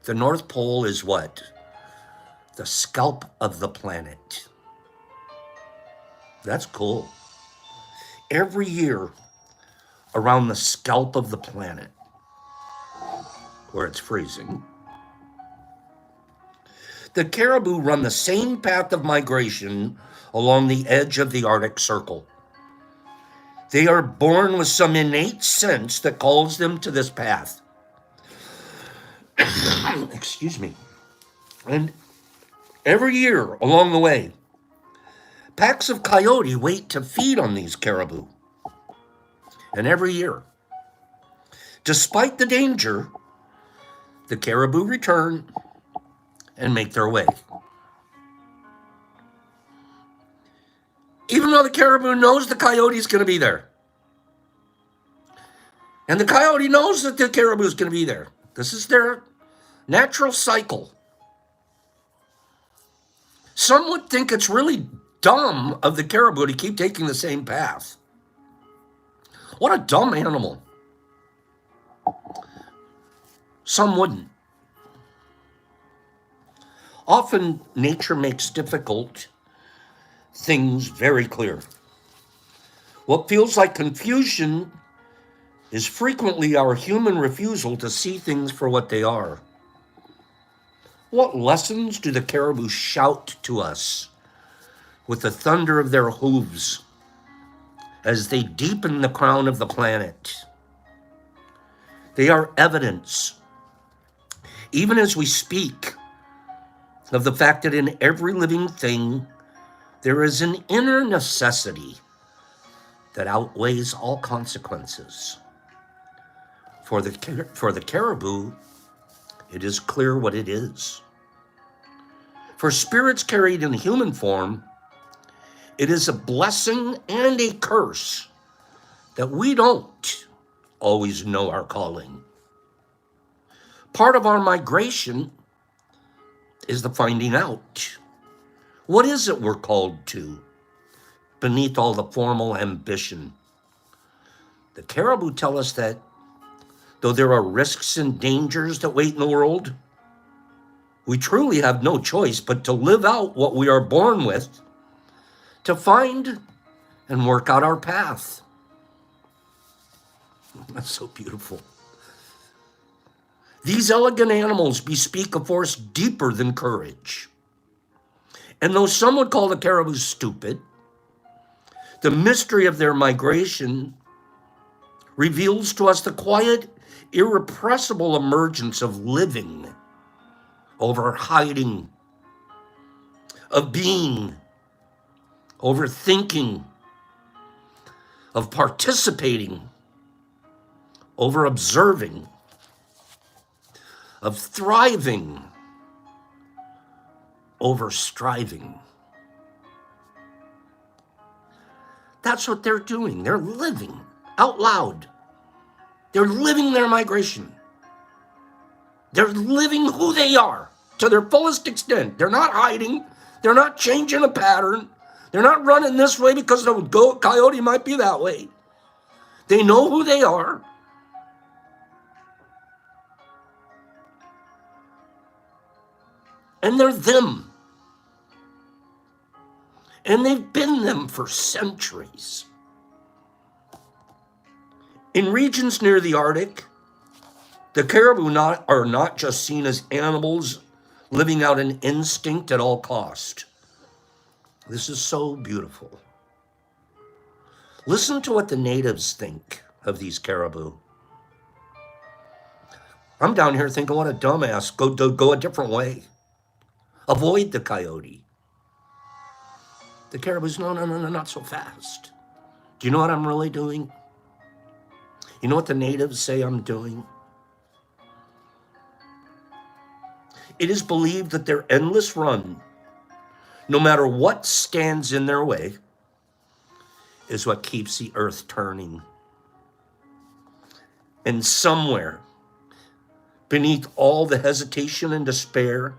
The North Pole is what? The scalp of the planet. That's cool. Every year, around the scalp of the planet, where it's freezing, the caribou run the same path of migration along the edge of the Arctic Circle. They are born with some innate sense that calls them to this path. Excuse me. And every year along the way, packs of coyote wait to feed on these caribou. And every year, despite the danger, the caribou return and make their way. Even though the caribou knows the coyote's going to be there. And the coyote knows that the caribou is going to be there. This is their natural cycle. Some would think it's really dumb of the caribou to keep taking the same path. What a dumb animal. Some wouldn't. Often nature makes difficult things very clear. What feels like confusion is frequently our human refusal to see things for what they are. What lessons do the caribou shout to us with the thunder of their hooves as they deepen the crown of the planet? They are evidence, even as we speak, of the fact that in every living thing, there is an inner necessity that outweighs all consequences. For the caribou, it is clear what it is. For spirits carried in human form, it is a blessing and a curse that we don't always know our calling. Part of our migration is the finding out. What is it we're called to beneath all the formal ambition? The caribou tell us that though there are risks and dangers that wait in the world, we truly have no choice but to live out what we are born with, to find and work out our path. That's so beautiful. These elegant animals bespeak a force deeper than courage. And though some would call the caribou stupid, The mystery of their migration reveals to us the quiet, irrepressible emergence of living over hiding, of being over thinking, of participating over observing, of thriving over striving. That's what they're doing. They're living out loud. They're living their migration. They're living who they are to their fullest extent. They're not hiding. They're not changing a pattern. They're not running this way because the coyote might be that way. They know who they are. And they're them. And they've been them for centuries. In regions near the Arctic, the caribou are not just seen as animals living out an instinct at all cost. This is so beautiful. Listen to what the natives think of these caribou. I'm down here thinking, what a dumbass. Go a different way. Avoid the coyote. The caribou's, no, not so fast. Do you know what I'm really doing? You know what the natives say I'm doing? It is believed that their endless run, no matter what stands in their way, is what keeps the earth turning. And somewhere, beneath all the hesitation and despair,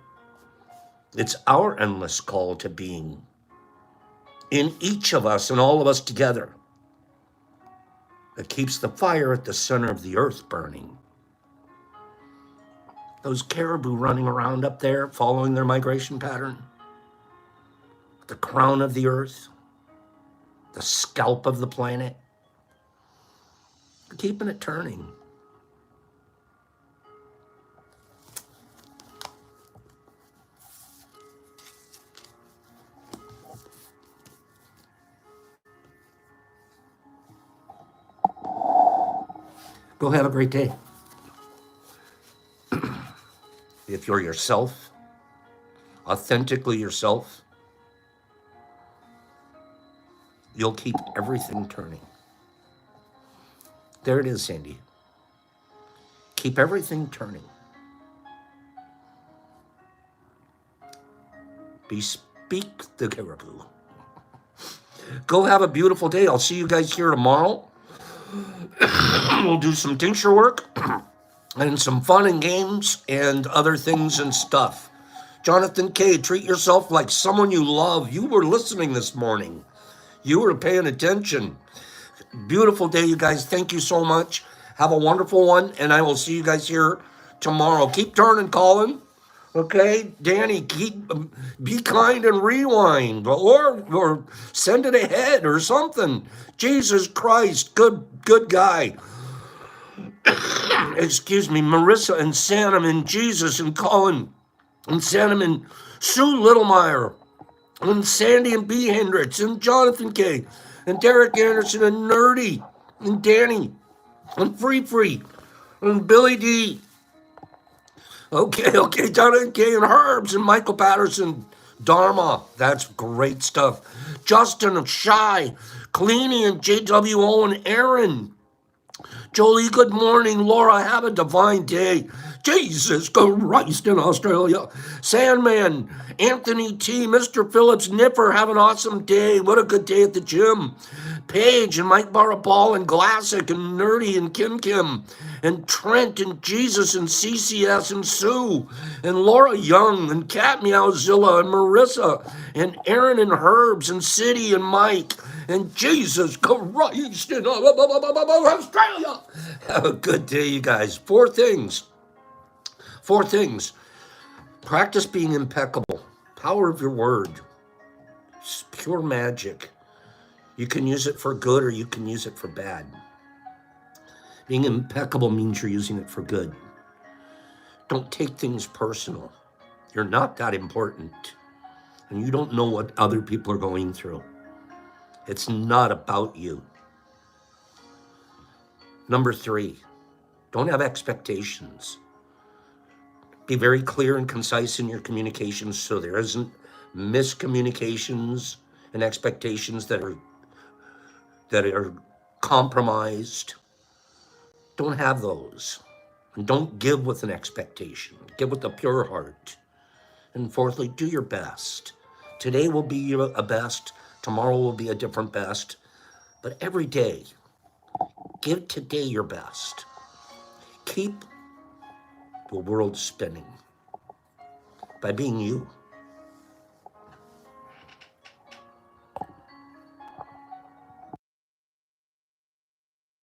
it's our endless call to being. In each of us and all of us together, that keeps the fire at the center of the earth burning. Those caribou running around up there, following their migration pattern, the crown of the earth, the scalp of the planet, keeping it turning. Go have a great day. If you're yourself, authentically yourself, you'll keep everything turning. There it is, Sandy. Keep everything turning. Bespeak the caribou. Go have a beautiful day. I'll see you guys here tomorrow. We'll do some tincture work and some fun and games and other things and stuff. Jonathan K., treat yourself like someone you love. You were listening this morning. You were paying attention. Beautiful day, you guys. Thank you so much. Have a wonderful one, and I will see you guys here tomorrow. Keep turning, Colin. Okay, Danny, be kind and rewind, or send it ahead or something. Jesus Christ, good guy. Excuse me, Marissa and Sanam and Jesus and Colin and Sanam and Sue Littlemeyer and Sandy and B. Hendricks and Jonathan K. and Derek Anderson and Nerdy and Danny and Free and Billy D. Okay, Jonathan K. and Herbs and Michael Patterson, Dharma, that's great stuff. Justin and Shy, Cleany and JWO and Aaron. Jolie, good morning. Laura, have a divine day. Jesus Christ in Australia. Sandman, Anthony T, Mr. Phillips, Nipper, have an awesome day. What a good day at the gym. Paige and Mike Barabal and Glassic and Nerdy and Kim and Trent and Jesus and CCS and Sue and Laura Young and Cat Meowzilla and Marissa and Aaron and Herbs and City and Mike and Jesus Christ in Australia. Have a good day, you guys. Four things. Practice being impeccable. Power of your word. It's pure magic. You can use it for good or you can use it for bad. Being impeccable means you're using it for good. Don't take things personal. You're not that important. And you don't know what other people are going through. It's not about you. Number 3, don't have expectations. Be very clear and concise in your communications so there isn't miscommunications and expectations that are compromised. Don't have those. And don't give with an expectation. Give with a pure heart. And fourthly, do your best. Today will be a best. Tomorrow will be a different best. But every day, give today your best. Keep the world spinning by being you.